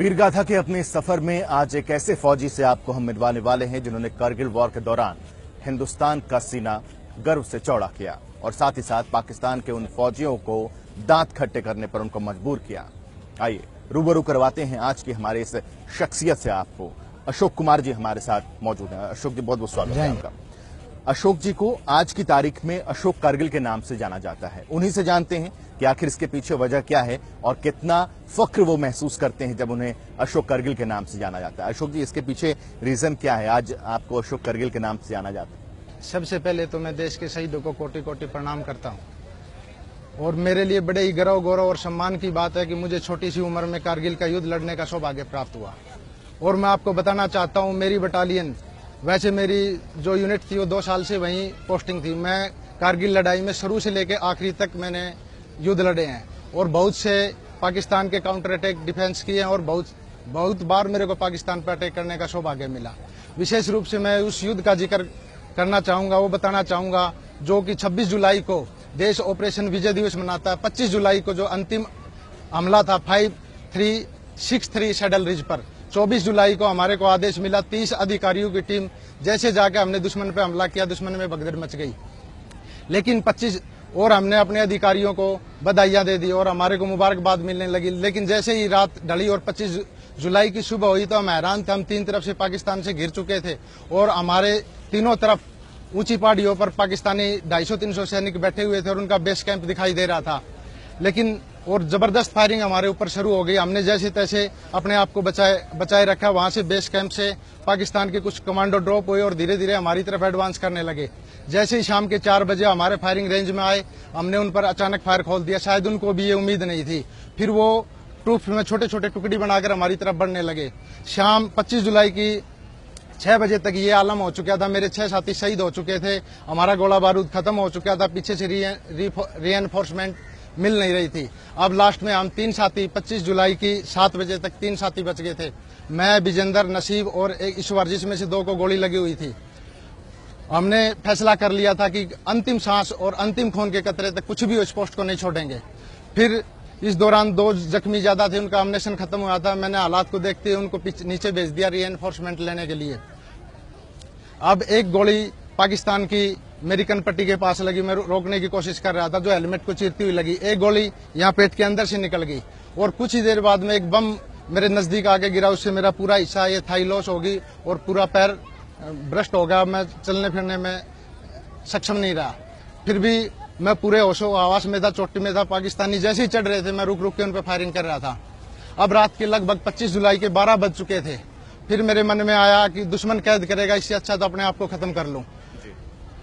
वीरगाथा के अपने सफर में आज एक ऐसे फौजी से आपको हम मिलवाने वाले हैं जिन्होंने कारगिल वॉर के दौरान हिंदुस्तान का सीना गर्व से चौड़ा किया और साथ ही साथ पाकिस्तान के उन फौजियों को दांत खट्टे करने पर उनको मजबूर किया। आइए रूबरू करवाते हैं आज की हमारे इस शख्सियत से आपको। अशोक कुमार जी हमारे साथ मौजूद हैं। अशोक जी बहुत बहुत स्वागत है आपका। अशोक जी को आज की तारीख में अशोक कारगिल के नाम से जाना जाता है। उन्हीं से जानते हैं कि आखिर इसके पीछे वजह क्या है और कितना फख्र वो महसूस करते हैं जब उन्हें अशोक कारगिल के नाम से जाना जाता है। अशोक जी, इसके पीछे रीजन क्या है, आज आपको अशोक कारगिल के नाम से जाना जाता है? सबसे पहले तो मैं देश के शहीदों को कोटि कोटि प्रणाम करता हूं और मेरे लिए बड़े ही गौरव और सम्मान की बात है कि मुझे छोटी सी उम्र में कारगिल का युद्ध लड़ने का सौभाग्य प्राप्त हुआ। और मैं आपको बताना चाहता हूं, मेरी बटालियन, वैसे मेरी जो यूनिट थी वो 2 साल से वहीं पोस्टिंग थी। मैं कारगिल लड़ाई में शुरू से लेकर आखिरी तक मैंने युद्ध लड़े हैं और बहुत से पाकिस्तान के काउंटर अटैक डिफेंस किए हैं और बहुत बार मेरे को पाकिस्तान पर अटैक करने का सौभाग्य मिला। विशेष रूप से मैं उस युद्ध का जिक्र करना चाहूंगा, वो बताना चाहूंगा जो कि 26 जुलाई को देश ऑपरेशन विजय दिवस मनाता है। 25 जुलाई को जो अंतिम हमला था 5363 शेडल रिज पर, 24 जुलाई को हमारे को आदेश मिला 30 अधिकारियों की टीम जैसे जाके हमने दुश्मन पे हमला किया, दुश्मन में भगदड़ मच गई। लेकिन 25 और हमने अपने अधिकारियों को बधाइयां दे दी और हमारे को मुबारकबाद मिलने लगी। लेकिन जैसे ही रात ढली और 25 जुलाई की सुबह हुई तो हम हैरान थे। हम 3 तरफ से पाकिस्तान से घिर चुके थे और हमारे तीनों तरफ ऊंची पहाड़ियों पर पाकिस्तानी 250-300 सैनिक बैठे हुए थे और उनका बेस कैंप दिखाई दे रहा था। लेकिन और जबरदस्त फायरिंग हमारे ऊपर शुरू हो गई। हमने जैसे तैसे अपने आप को बचाए रखा। वहां से बेस कैंप से पाकिस्तान के कुछ कमांडो ड्रॉप हुए और धीरे धीरे हमारी तरफ एडवांस करने लगे। जैसे ही शाम के 4 बजे हमारे फायरिंग रेंज में आए, हमने उन पर अचानक फायर खोल दिया। शायद उनको भी ये उम्मीद नहीं थी। फिर वो ट्रूप्स में छोटे छोटे टुकड़ी बनाकर हमारी तरफ बढ़ने लगे। शाम 25 जुलाई की 6 बजे तक ये आलम हो चुका था। मेरे 6 साथी शहीद हो चुके थे। हमारा गोला बारूद खत्म हो चुका था। पीछे से रीएनफोर्समेंट मिल नहीं रही थी। अब लास्ट में हम 3 साथी 25 जुलाई की 7 बजे तक 3 साथी बच गए थे। मैं, विजेंदर, नसीब और एक ईश्वर, जिसमें से 2 को गोली लगी हुई थी। हमने फैसला कर लिया था कि अंतिम सांस और अंतिम खून के कतरे तक कुछ भी उस पोस्ट को नहीं छोड़ेंगे। फिर इस दौरान 2 जख्मी ज्यादा थे, उनका अम्नेशन खत्म हुआ था। मैंने हालात को देखते हुए उनको नीचे भेज दिया रीएनफोर्समेंट लेने के लिए। अब एक गोली पाकिस्तान की मेरी कनपट्टी के पास लगी। मैं रोकने की कोशिश कर रहा था, जो हेलमेट को चीरती हुई लगी। एक गोली यहाँ पेट के अंदर से निकल गई और कुछ ही देर बाद में एक बम मेरे नजदीक आके गिरा। उससे मेरा पूरा हिस्सा ये थाई लॉस होगी और पूरा पैर भ्रष्ट हो गया। मैं चलने फिरने में सक्षम नहीं रहा। फिर भी मैं पूरे होशो हवास में था, चोटी में था। पाकिस्तानी जैसे ही चढ़ रहे थे मैं रुक रुक के उन पर फायरिंग कर रहा था। अब रात के लगभग 25 जुलाई के 12 बज चुके थे। फिर मेरे मन में आया कि दुश्मन कैद करेगा, इससे अच्छा तो अपने आप को खत्म कर लूं।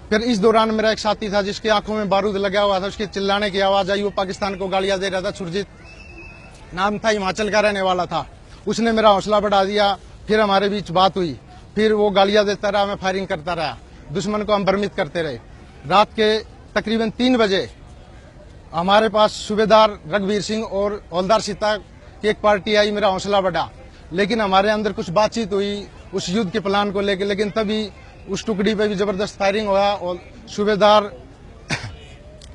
फिर इस दौरान मेरा एक साथी था जिसकी आंखों में बारूद लगा हुआ था। उसके चिल्लाने की आवाज आई। वो पाकिस्तान को गालियां दे रहा था। सुरजीत नाम था, हिमाचल का रहने वाला था। उसने मेरा हौसला बढ़ा दिया। फिर हमारे बीच बात हुई। फिर वो गालियां देता रहा, मैं फायरिंग करता रहा। दुश्मन को हम भ्रमित करते रहे। रात के तकरीबन 3 बजे हमारे पास सूबेदार रघुवीर सिंह और हौलदार सीता की एक पार्टी आई। मेरा हौसला बढ़ा, लेकिन हमारे अंदर कुछ बातचीत हुई उस युद्ध के प्लान को लेकर। लेकिन तभी उस टुकड़ी पे भी जबरदस्त फायरिंग हुआ और सूबेदार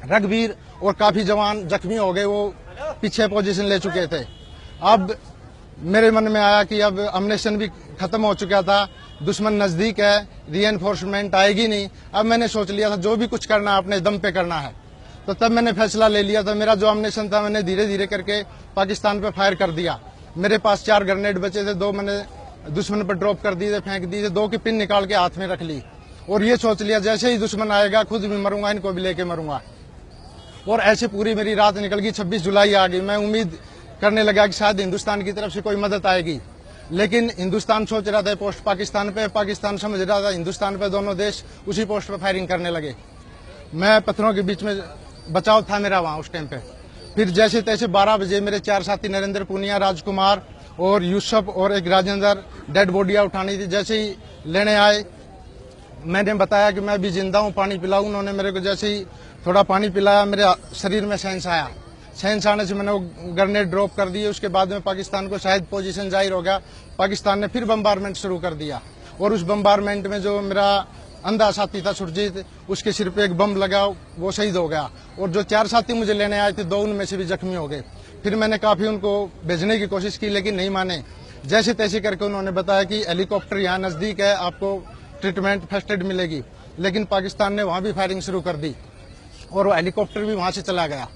रघुवीर और काफी जवान जख्मी हो गए। वो पीछे पोजीशन ले चुके थे। अब मेरे मन में आया कि अब अम्नेशन भी खत्म हो चुका था, दुश्मन नजदीक है, रीएनफोर्समेंट आएगी नहीं। अब मैंने सोच लिया था जो भी कुछ करना है अपने दम पे करना है। तो तब मैंने फैसला ले लिया था। मेरा जो अम्नेशन था मैंने धीरे धीरे करके पाकिस्तान पे फायर कर दिया। मेरे पास 4 ग्रेनेड बचे थे, 2 मैंने दुश्मन पर ड्रॉप कर दिए थे, फेंक दिए थे। 2 की पिन निकाल के हाथ में रख ली और ये सोच लिया जैसे ही दुश्मन आएगा खुद भी मरूंगा, इनको भी लेके मरूंगा। और ऐसे पूरी मेरी रात निकल गई। 26 जुलाई आ गई। मैं उम्मीद करने लगा कि शायद हिंदुस्तान की तरफ से कोई मदद आएगी। लेकिन हिंदुस्तान सोच रहा था पोस्ट पाकिस्तान पे, पाकिस्तान समझ रहा था हिंदुस्तान पे। दोनों देश उसी पोस्ट पर फायरिंग करने लगे। मैं पत्थरों के बीच में बचाव था मेरा वहां उस टाइम पे। फिर जैसे तैसे 12 बजे मेरे 4 साथी नरेंद्र पूनिया, राजकुमार और यूसुफ और एक राजेंद्र डेड बॉडियां उठानी थी। जैसे ही लेने आए मैंने बताया कि मैं भी जिंदा हूं, पानी पिलाऊं। उन्होंने मेरे को जैसे ही थोड़ा पानी पिलाया मेरे शरीर में सेंस आया। सेंस आने से मैंने वो ग्रेनेड ड्रॉप कर दिए। उसके बाद में पाकिस्तान को शायद पोजीशन जाहिर हो गया। पाकिस्तान ने फिर बम्बारमेंट शुरू कर दिया और उस बम्बारमेंट में जो मेरा अंधा साथी था सुरजीत, उसके सिर पे एक बम लगा, वो शहीद हो गया। और जो 4 साथी मुझे लेने आए थे, 2 उनमें से भी जख्मी हो गए। फिर मैंने काफी उनको भेजने की कोशिश की, लेकिन नहीं माने। जैसे तैसे करके उन्होंने बताया कि हेलीकॉप्टर यहाँ नजदीक है, आपको ट्रीटमेंट फर्स्ट एड मिलेगी। लेकिन पाकिस्तान ने वहां भी फायरिंग शुरू कर दी और वो हेलीकॉप्टर भी वहां से चला गया।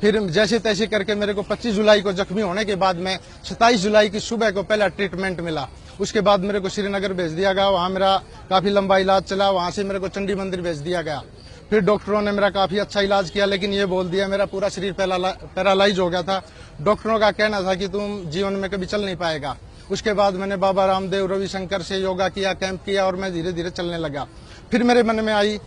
फिर जैसे तैसे करके मेरे को 25 जुलाई को जख्मी होने के बाद में 27 जुलाई की सुबह को पहला ट्रीटमेंट मिला। उसके बाद मेरे को श्रीनगर भेज दिया गया, वहां मेरा काफी लंबा इलाज चला। वहां से मेरे को चंडी मंदिर भेज दिया गया। फिर डॉक्टरों ने मेरा काफी अच्छा इलाज किया, लेकिन ये बोल दिया मेरा पूरा शरीर पैरालाइज हो गया था। डॉक्टरों का कहना था कि तुम जीवन में कभी चल नहीं पाएगा। उसके बाद मैंने बाबा रामदेव, रविशंकर से योगा किया, कैंप किया और मैं धीरे धीरे चलने लगा। फिर मेरे मन में आई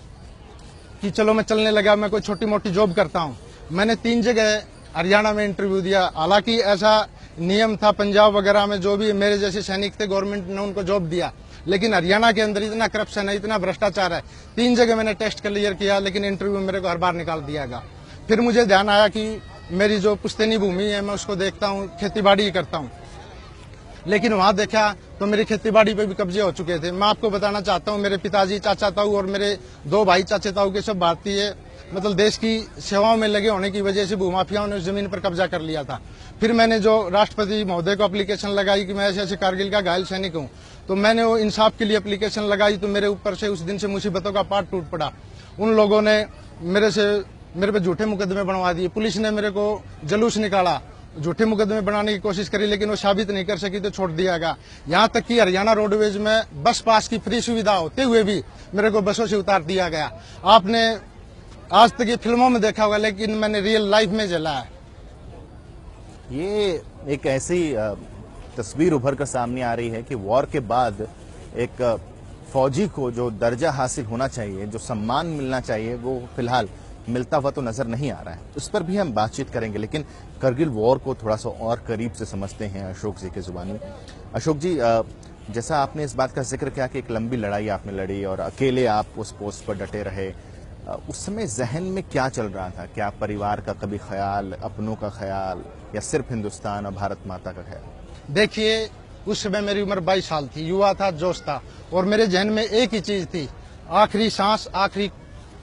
कि चलो मैं चलने लगा, मैं कोई छोटी मोटी जॉब करता हूँ। मैंने 3 जगह हरियाणा में इंटरव्यू दिया। हालांकि ऐसा नियम था पंजाब वगैरह में, जो भी मेरे जैसे सैनिक थे गवर्नमेंट ने उनको जॉब दिया, लेकिन हरियाणा के अंदर इतना करप्शन है, इतना भ्रष्टाचार है। 3 जगह मैंने टेस्ट क्लियर किया, लेकिन इंटरव्यू मेरे को हर बार निकाल दिया गया। फिर मुझे ध्यान आया कि मेरी जो पुश्तैनी भूमि है, मैं उसको देखता हूँ, खेती बाड़ी ही करता हूँ। लेकिन वहां देखा तो मेरी खेतीबाड़ी पे भी कब्जे हो चुके थे। मैं आपको बताना चाहता हूँ, मेरे पिताजी, चाचा ताऊ और मेरे 2 भाई चाचे ताऊ के सब भारतीय मतलब देश की सेवाओं में लगे होने की वजह से भूमाफियाओं ने उस जमीन पर कब्जा कर लिया था। फिर मैंने जो राष्ट्रपति महोदय को एप्लीकेशन लगाई कि मैं ऐसे ऐसे कारगिल का घायल सैनिक हूँ, तो मैंने वो इंसाफ के लिए एप्लीकेशन लगाई, तो मेरे ऊपर से उस दिन से मुसीबतों का पाट टूट पड़ा। उन लोगों ने मेरे पे झूठे मुकदमे बनवा दिए। पुलिस ने मेरे को जुलूस निकाला, झूठे मुकदमे बनाने की कोशिश करी, लेकिन वो साबित नहीं कर सकी तो छोड़ दिया गया। यहाँ तक कि हरियाणा रोडवेज में बस पास की फ्री सुविधा होते हुए भी मेरे को बसों से उतार दिया गया। आपने आज तक ये फिल्मों में देखा होगा, लेकिन मैंने रियल लाइफ में झेला है। ये एक ऐसी तस्वीर उभर कर सामने आ रही है कि वॉर के बाद एक फौजी को जो दर्जा हासिल होना चाहिए, जो सम्मान मिलना चाहिए, वो फिलहाल मिलता हुआ तो नजर नहीं आ रहा है। उस पर भी हम बातचीत करेंगे, लेकिन करगिल वॉर को थोड़ा सा और करीब से समझते हैं अशोक जी की जुबानी। अशोक जी, जैसा आपने इस बात का जिक्र किया कि एक लंबी लड़ाई आपने लड़ी और अकेले आप उस पोस्ट पर डटे रहे, उस समय जहन में क्या चल रहा था? क्या परिवार का कभी ख्याल, अपनों का ख्याल, या सिर्फ हिंदुस्तान और भारत माता का ख्याल? देखिए, उस समय मेरी उम्र 22 साल थी, युवा था, जोश था, और मेरे जहन में एक ही चीज थी, आखिरी सांस, आखिरी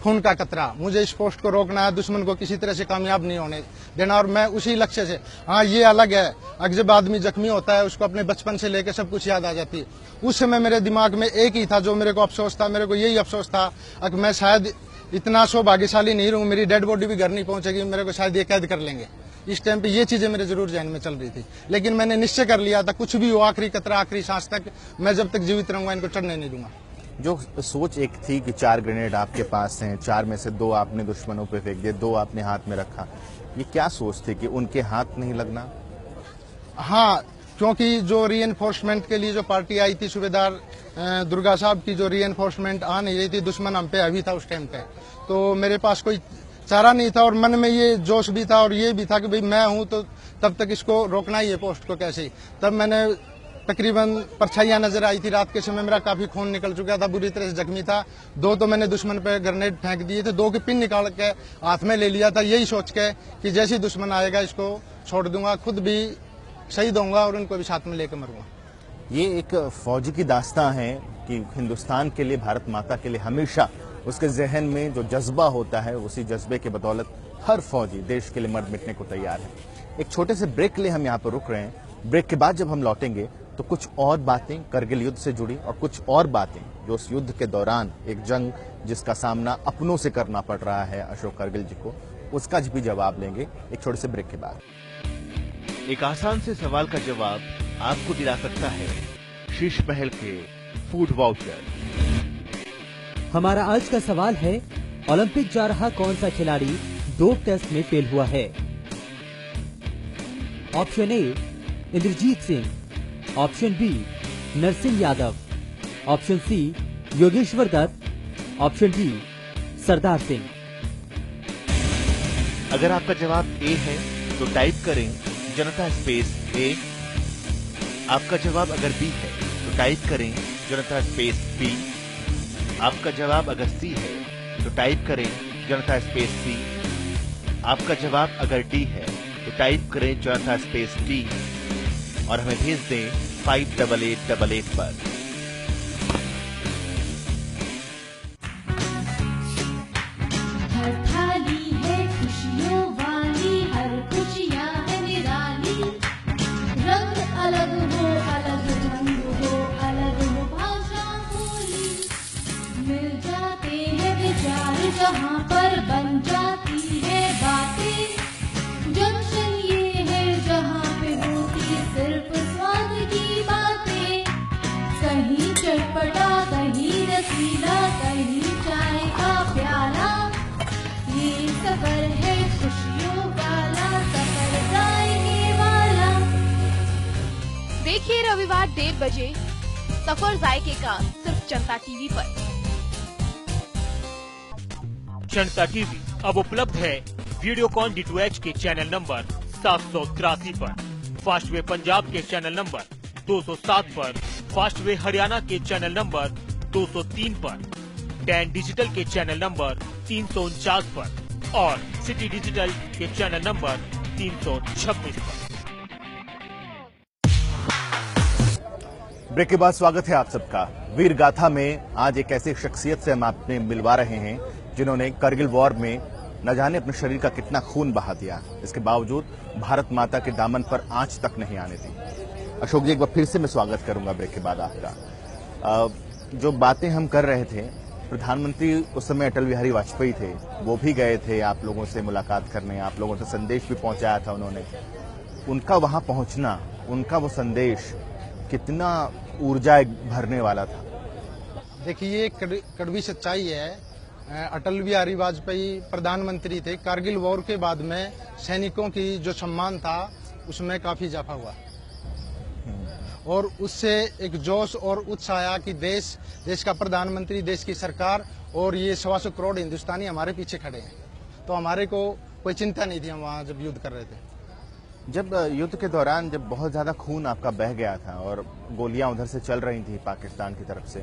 खून का कतरा। मुझे इस पोस्ट को रोकना है, दुश्मन को किसी तरह से कामयाब नहीं होने देना, और मैं उसी लक्ष्य से। हाँ, ये अलग है, अगर जब आदमी जख्मी होता है उसको अपने बचपन से लेकर सब कुछ याद आ जाती है। उस समय मेरे दिमाग में एक ही था जो मेरे को अफसोस था, मेरे को यही अफसोस था कि मैं शायद इतना सौभाग्यशाली नहीं रहूं, मेरी डेड बॉडी भी घर नहीं पहुंचेगी, मेरे को शायद ये कैद कर लेंगे। इस टाइम पे ये चीजें मेरे जरूर जहन में चल रही थी, लेकिन मैंने निश्चय कर लिया था, कुछ भी हो, आखिरी कतरा, आखिरी सांस तक मैं जब तक जीवित रहूंगा इनको चढ़ने नहीं दूंगा। जो सोच एक थी कि 4 ग्रेनेड आपके पास हैं, 4 में से 2 आपने दुश्मनों पे फेंक दिए, 2 आपने हाथ में रखा, ये क्या सोच थी कि उनके हाथ नहीं लगना? हाँ, क्योंकि जो रीएनफोर्समेंट के लिए जो पार्टी आई थी, सूबेदार दुर्गा साहब की जो रीएनफोर्समेंट आ नहीं रही थी, दुश्मन हम पे हावी था उस टाइम पे, तो मेरे पास कोई चारा नहीं था। और मन में ये जोश भी था और ये भी था कि भाई मैं हूं तो तब तक इसको रोकना ही है, पोस्ट को कैसे ही। तब मैंने तकरीबन परछाइयां नजर आई थी, रात के समय मेरा काफी खून निकल चुका था, बुरी तरह से जख्मी था। 2 तो मैंने दुश्मन पे ग्रेनेड फेंक दिए थे, 2 के पिन निकाल के हाथ में ले लिया था, यही सोच के कि जैसे ही दुश्मन आएगा इसको छोड़ दूंगा, खुद भी शहीद होऊंगा और उनको भी साथ में लेकर मरूंगा। ये एक फौजी की दास्तां है कि हिंदुस्तान के लिए, भारत माता के लिए हमेशा उसके जहन में जो जज्बा होता है, उसी जज्बे के बदौलत हर फौजी देश के लिए मर मिटने को तैयार है। एक छोटे से ब्रेक के लिए हम यहाँ पर रुक रहे हैं। ब्रेक के बाद जब हम लौटेंगे तो कुछ और बातें करगिल युद्ध से जुड़ी और कुछ और बातें जो उस युद्ध के दौरान, एक जंग जिसका सामना अपनों से करना पड़ रहा है अशोक करगिल जी को, उसका भी जवाब लेंगे एक छोटे से ब्रेक के बाद। एक आसान से सवाल का जवाब आपको दिला सकता है शीश महल के फूड वाउचर। हमारा आज का सवाल है, ओलंपिक जा रहा कौन सा खिलाड़ी डोप टेस्ट में फेल हुआ है? Option A Inderjeet Singh, option B Narsingh Yadav, option C Yogeshwar Dutt, option D Sardar Singh. अगर आपका जवाब ए है तो टाइप करें जनता स्पेस ए। आपका जवाब अगर बी है तो टाइप करें जनता स्पेस बी। आपका जवाब अगर सी है तो टाइप करें जनता स्पेस सी। आपका जवाब अगर डी है तो टाइप करें जनता स्पेस डी और हमें भेज दें 5888 पर। रविवार 1:30 बजे सफर जायके का सिर्फ जनता टीवी पर। जनता टीवी अब उपलब्ध है वीडियोकॉन D2H के चैनल नंबर 783 पर, फास्टवे पंजाब के चैनल नंबर 207 पर, फास्टवे हरियाणा के चैनल नंबर 203 पर, डैन डिजिटल के चैनल नंबर 349 पर और सिटी डिजिटल के चैनल नंबर 326 पर। ब्रेक के बाद स्वागत है आप सबका। वीर गाथा में आज एक ऐसी शख्सियत से हम आपने मिलवा रहे हैं जिन्होंने करगिल वॉर में न जाने अपने शरीर का कितना खून बहा दिया, इसके बावजूद भारत माता के दामन पर आंच तक नहीं आने दी। अशोक जी, एक बार फिर से मैं स्वागत करूंगा ब्रेक के बाद आपका। जो बातें हम कर रहे थे, प्रधानमंत्री उस समय अटल बिहारी वाजपेयी थे, वो भी गए थे आप लोगों से मुलाकात करने, आप लोगों से संदेश भी पहुंचाया था उन्होंने। उनका वहां पहुंचना, उनका वो संदेश कितना ऊर्जा भरने वाला था। देखिए, ये कड़वी सच्चाई है। अटल बिहारी वाजपेयी प्रधानमंत्री थे। कारगिल वॉर के बाद में सैनिकों की जो सम्मान था उसमें काफी इजाफा हुआ और उससे एक जोश और उत्साह आया कि देश का प्रधानमंत्री, देश की सरकार और ये 125 करोड़ हिंदुस्तानी हमारे पीछे खड़े हैं, तो हमारे को कोई चिंता नहीं थी हम वहाँ जब युद्ध कर रहे थे। जब युद्ध के दौरान जब बहुत ज्यादा खून आपका बह गया था और गोलियां उधर से चल रही थी पाकिस्तान की तरफ से,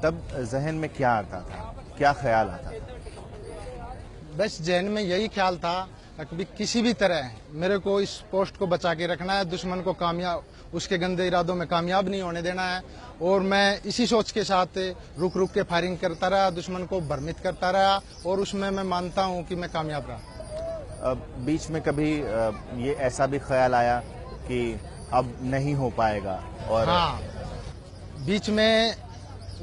तब जहन में क्या आता था, क्या ख्याल आता था? बस जहन में यही ख्याल था कि किसी भी तरह मेरे को इस पोस्ट को बचा के रखना है, दुश्मन को कामयाब, उसके गंदे इरादों में कामयाब नहीं होने देना है। और मैं इसी सोच के साथ रुक रुक के फायरिंग करता रहा, दुश्मन को भ्रमित करता रहा और उसमें मैं मानता हूं कि मैं कामयाब रहा। बीच में कभी ये ऐसा भी ख्याल आया कि अब नहीं हो पाएगा? और हाँ, बीच में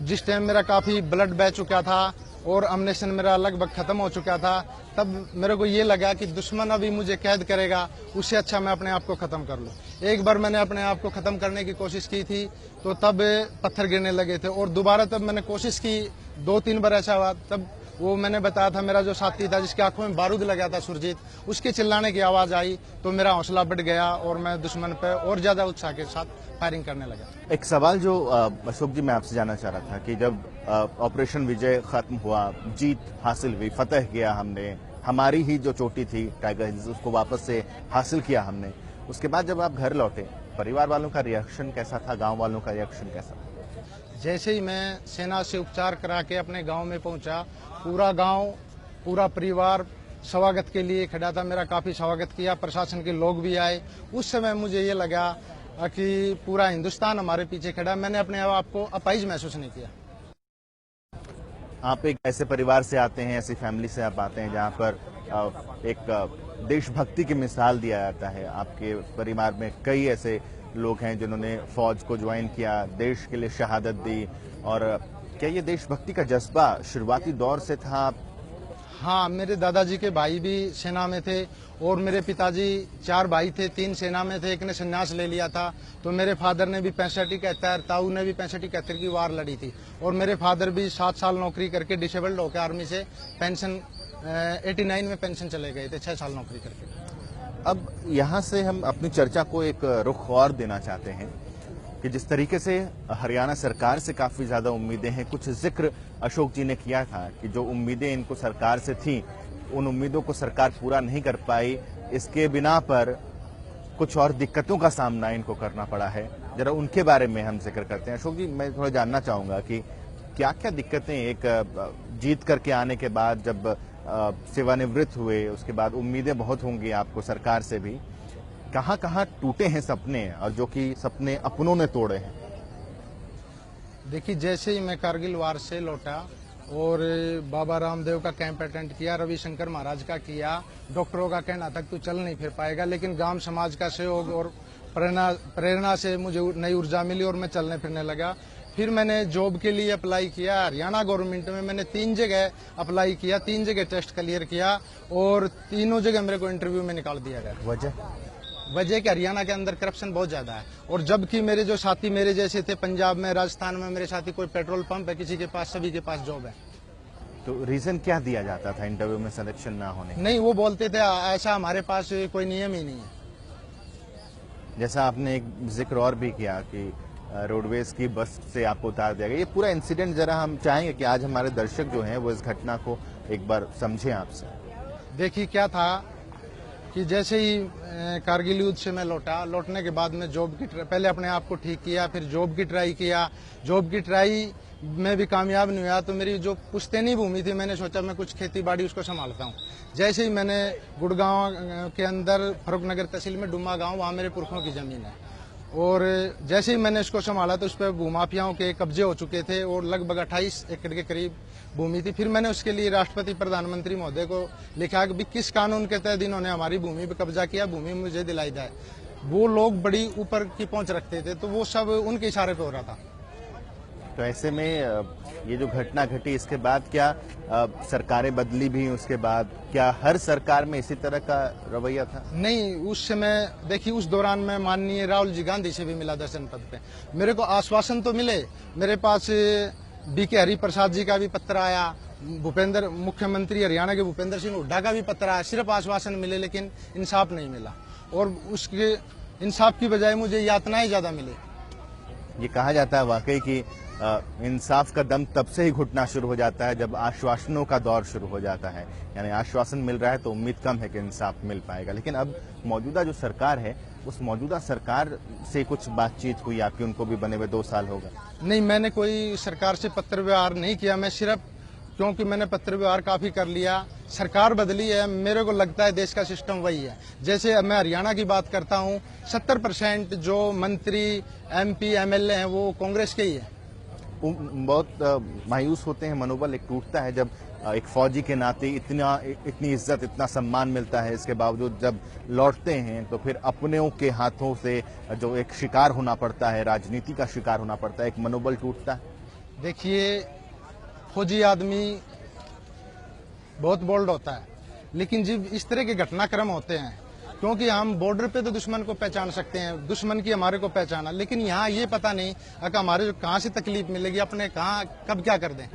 जिस टाइम मेरा काफी ब्लड बह चुका था और अम्नेशन मेरा लगभग खत्म हो चुका था, तब मेरे को ये लगा कि दुश्मन अभी मुझे कैद करेगा, उससे अच्छा मैं अपने आप को खत्म कर लूं। एक बार मैंने अपने आप को खत्म करने की कोशिश की थी तो तब पत्थर गिरने लगे थे और दोबारा तब मैंने कोशिश की 2-3 बार ऐसा हुआ। तब वो मैंने बताया था, मेरा जो साथी था जिसकी आंखों में बारूद लगा था, सुरजीत, उसके चिल्लाने की आवाज आई तो मेरा हौसला बढ़ गया और मैं दुश्मन पे और ज्यादा उत्साह के साथ फायरिंग करने लगा। एक सवाल जो अशोक जी मैं आपसे जानना चाह रहा था कि जब ऑपरेशन विजय खत्म हुआ, जीत हासिल हुई, फतह किया हमने, हमारी ही जो चोटी थी टाइगर हिल्स उसको वापस से हासिल किया हमने, उसके बाद जब आप घर लौटे, परिवार वालों का रिएक्शन कैसा था, गांव वालों का रिएक्शन कैसा था? जैसे ही मैं सेना से उपचार करा के अपने गांव में पहुंचा, पूरा गांव, पूरा परिवार स्वागत के लिए खड़ा था। मेरा काफी स्वागत किया, प्रशासन के लोग भी आए। उस समय मुझे ये लगा कि पूरा हिंदुस्तान हमारे पीछे खड़ा। मैंने अपने आप को अपाहिज महसूस नहीं किया। आप एक ऐसे परिवार से आते हैं, ऐसी फैमिली से आप आते हैं जहां पर एक देशभक्ति की मिसाल दिया जाता है। आपके परिवार में कई ऐसे लोग हैं जिन्होंने फौज को ज्वाइन किया, देश के लिए शहादत दी, और क्या ये देशभक्ति का जज्बा शुरुआती दौर से था? हाँ, मेरे दादाजी के भाई भी सेना में थे और मेरे पिताजी 4 भाई थे, 3 सेना में थे, एक ने संन्यास ले लिया था। तो मेरे फादर ने भी 65-71, ताऊ ने भी 65-71 की वार लड़ी थी और मेरे फादर भी 7 साल नौकरी करके डिसेबल्ड होकर आर्मी से पेंशन 89 में पेंशन चले गए थे, 6 साल नौकरी करके। अब यहाँ से हम अपनी चर्चा को एक रुख और देना चाहते हैं कि जिस तरीके से हरियाणा सरकार से काफी ज्यादा उम्मीदें हैं, कुछ जिक्र अशोक जी ने किया था कि जो उम्मीदें इनको सरकार से थी, उन उम्मीदों को सरकार पूरा नहीं कर पाई, इसके बिना पर कुछ और दिक्कतों का सामना इनको करना पड़ा है। जरा उनके बारे में हम जिक्र करते हैं। अशोक जी, मैं थोड़ा जानना चाहूंगा कि क्या क्या दिक्कतें, एक जीत करके आने के बाद जब सेवानिवृत्त हुए, उसके बाद उम्मीदें बहुत होंगी आपको सरकार से भी, कहां कहां टूटे हैं सपने और जो कि सपने अपनों ने तोड़े हैं? देखिए, जैसे ही मैं कारगिल वार से लौटा और बाबा रामदेव का कैंप अटेंड किया, रविशंकर महाराज का किया, डॉक्टरों का कहना था तू चल नहीं फिर पाएगा, लेकिन गांव समाज का सहयोग और प्रेरणा से मुझे नई ऊर्जा मिली और मैं चलने फिरने लगा। फिर मैंने जॉब के लिए अप्लाई किया हरियाणा गवर्नमेंट में। मैंने 3 जगह अप्लाई किया, 3 जगह टेस्ट क्लियर किया और तीनों जगह मेरे को इंटरव्यू में निकाल दिया गया। वजह कि हरियाणा के अंदर करप्शन बहुत ज्यादा है और जबकि मेरे जो साथी मेरे जैसे थे पंजाब में, राजस्थान में, मेरे साथी कोई पेट्रोल पंप है किसी के पास, सभी के पास जॉब है। तो रीजन क्या दिया जाता था इंटरव्यू में सिलेक्शन ना होने? नहीं, वो बोलते थे ऐसा हमारे पास कोई नियम ही नहीं है। जैसा आपने एक जिक्र और भी किया कि रोडवेज की बस से आपको उतार दिया गया, ये पूरा इंसिडेंट जरा हम चाहेंगे कि आज हमारे दर्शक जो हैं वो इस घटना को एक बार समझें आपसे। देखिए क्या था कि जैसे ही कारगिल युद्ध से मैं लौटने के बाद में पहले अपने आप को ठीक किया, फिर जॉब की ट्राई किया। जॉब की ट्राई में भी कामयाब नहीं हुआ तो मेरी जो पुश्तैनी भूमि थी, मैंने सोचा मैं कुछ खेती बाड़ी उसको संभालता हूँ। जैसे ही मैंने गुड़गांव के अंदर फरूखनगर तहसील में डुम्मा गांव, वहाँ मेरे पुरखों की जमीन है, और जैसे ही मैंने इसको संभाला तो उस पर भूमाफियाओं के कब्जे हो चुके थे और लगभग 28 एकड़ के करीब भूमि थी। फिर मैंने उसके लिए राष्ट्रपति प्रधानमंत्री महोदय को लिखा कि किस कानून के तहत इन्होंने हमारी भूमि पर कब्जा किया, भूमि मुझे दिलाई जाए। वो लोग बड़ी ऊपर की पहुंच रखते थे, तो वो सब उनके इशारे पे हो रहा था। तो ऐसे में ये जो घटना घटी इसके बाद क्या सरकारें बदली भी, उसके बाद क्या हर सरकार में इसी तरह का रवैया था? नहीं, उस समय देखिए उस दौरान मैं माननीय राहुल जी गांधी से भी मिला दर्शन पद पे। मेरे को आश्वासन तो मिले, मेरे पास BK हरिप्रसाद जी का भी पत्र आया, मुख्यमंत्री हरियाणा के भूपेंद्र सिंह हुड्डा का भी पत्र आया, सिर्फ आश्वासन मिले लेकिन इंसाफ नहीं मिला, और उसके इंसाफ की बजाय मुझे यातनाएं ज्यादा मिली। ये कहा जाता है वाकई कि इंसाफ का दम तब से ही घुटना शुरू हो जाता है जब आश्वासनों का दौर शुरू हो जाता है। यानी आश्वासन मिल रहा है तो उम्मीद कम है कि इंसाफ मिल पाएगा। लेकिन अब मौजूदा जो सरकार है, उस मौजूदा सरकार से कुछ बातचीत हुई आपकी? उनको भी बने हुए 2 साल होगा। नहीं, मैंने कोई सरकार से पत्र व्यवहार नहीं किया। मैं सिर्फ, क्योंकि मैंने पत्र व्यवहार काफी कर लिया, सरकार बदली है, मेरे को लगता है देश का सिस्टम वही है। जैसे मैं हरियाणा की बात करता हूँ, 70% जो मंत्री MP MLA हैं वो कांग्रेस के ही है। बहुत मायूस होते हैं, मनोबल एक टूटता है जब एक फौजी के नाते इतनी इज्जत, इतना सम्मान मिलता है, इसके बावजूद जब लौटते हैं तो फिर अपनों के हाथों से जो एक शिकार होना पड़ता है, राजनीति का शिकार होना पड़ता है, एक मनोबल टूटता है। देखिए, फौजी आदमी बहुत बोल्ड होता है, लेकिन जब इस तरह के घटनाक्रम होते हैं, क्योंकि हम बॉर्डर पे तो दुश्मन को पहचान सकते हैं, दुश्मन की हमारे को पहचाना, लेकिन यहाँ ये पता नहीं कि हमारे कहाँ से तकलीफ मिलेगी, अपने कहाँ कब क्या कर दें।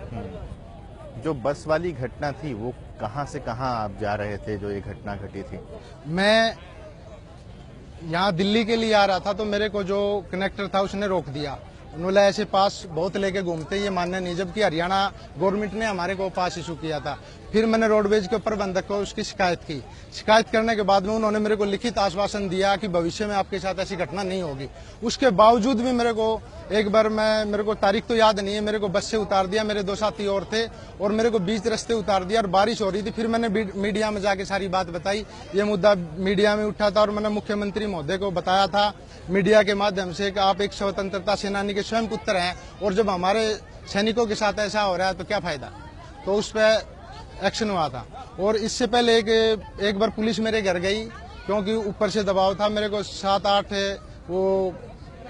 जो बस वाली घटना थी वो कहाँ से कहाँ आप जा रहे थे जो ये घटना घटी थी? मैं यहाँ दिल्ली के लिए आ रहा था, तो मेरे को जो कनेक्टर था उसने रोक दिया। उन्होंने ऐसे पास बहुत लेके घूमते, ये मानने नहीं, जबकि हरियाणा गवर्नमेंट ने हमारे को पास इशू किया था। फिर मैंने रोडवेज के प्रबंधक को उसकी शिकायत की। शिकायत करने के बाद में उन्होंने मेरे को लिखित आश्वासन दिया कि भविष्य में आपके साथ ऐसी घटना नहीं होगी। उसके बावजूद भी मेरे को एक बार मेरे को तारीख तो याद नहीं है, मेरे को बस से उतार दिया, मेरे 2 साथी और थे, और मेरे को बीच रास्ते उतार दिया, और बारिश हो रही थी। फिर मैंने मीडिया में जाके सारी बात बताई, ये मुद्दा मीडिया में उठा था, और मैंने मुख्यमंत्री महोदय को बताया था मीडिया के माध्यम से कि आप एक स्वतंत्रता सेनानी के स्वयं पुत्र हैं, और जब हमारे सैनिकों के साथ ऐसा हो रहा है तो क्या फायदा। तो उस पर एक्शन हुआ था। और इससे पहले एक बार पुलिस मेरे घर गई, क्योंकि ऊपर से दबाव था, मेरे को 7-8 वो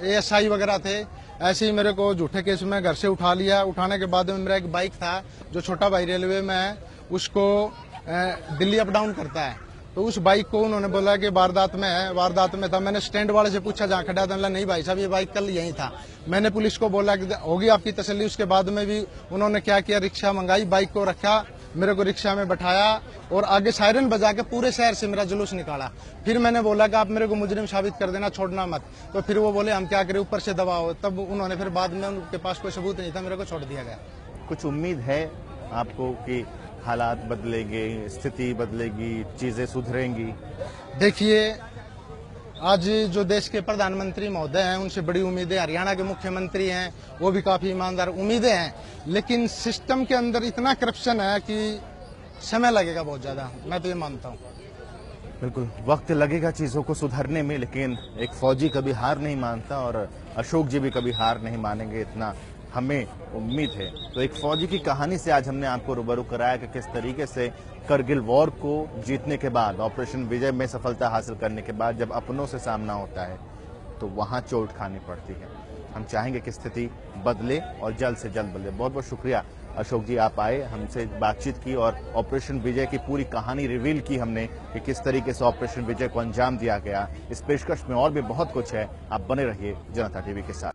ASI वगैरह थे, ऐसे ही मेरे को झूठे केस में घर से उठा लिया। उठाने के बाद में मेरा एक बाइक था, जो छोटा भाई रेलवे में है, उसको दिल्ली अप डाउन करता है, तो उस बाइक को उन्होंने बोला कि वारदात में है, वारदात में था। मैंने स्टैंड वाले से पूछा जहाँ खड़ा था, नहीं भाई साहब ये बाइक कल यहीं था। मैंने पुलिस को बोला कि होगी आपकी तसल्ली। उसके बाद में भी उन्होंने क्या किया, रिक्शा मंगाई, बाइक को रखा, मेरे को रिक्शा में बैठाया, और आगे सायरन बजा के पूरे शहर से मेरा जुलूस निकाला। फिर मैंने बोला कि आप मेरे को मुजरिम साबित कर देना, छोड़ना मत। तो फिर वो बोले हम क्या करें, ऊपर से दबाओ। तब उन्होंने फिर बाद में, उनके पास कोई सबूत नहीं था, मेरे को छोड़ दिया गया। कुछ उम्मीद है आपको कि हालात बदलेंगे, स्थिति बदलेगी, चीजें सुधरेंगी? देखिए, आज जो देश के प्रधानमंत्री महोदय हैं उनसे बड़ी उम्मीदें, हरियाणा के मुख्यमंत्री हैं वो भी काफी ईमानदार, उम्मीदें हैं, लेकिन सिस्टम के अंदर इतना करप्शन है कि समय लगेगा बहुत ज्यादा, मैं तो ये मानता हूँ। बिल्कुल वक्त लगेगा चीजों को सुधरने में, लेकिन एक फौजी कभी हार नहीं मानता, और अशोक जी भी कभी हार नहीं मानेंगे, इतना हमें उम्मीद है। तो एक फौजी की कहानी से आज हमने आपको रूबरू कराया कि किस तरीके से करगिल वॉर को जीतने के बाद, ऑपरेशन विजय में सफलता हासिल करने के बाद जब अपनों से सामना होता है तो वहां चोट खानी पड़ती है। हम चाहेंगे कि स्थिति बदले और जल्द से जल्द बदले। बहुत बहुत शुक्रिया अशोक जी, आप आए, हमसे बातचीत की और ऑपरेशन विजय की पूरी कहानी रिवील की हमने कि किस तरीके से ऑपरेशन विजय को अंजाम दिया गया। इस पेशकश में और भी बहुत कुछ है, आप बने रहिए जनता टीवी के साथ।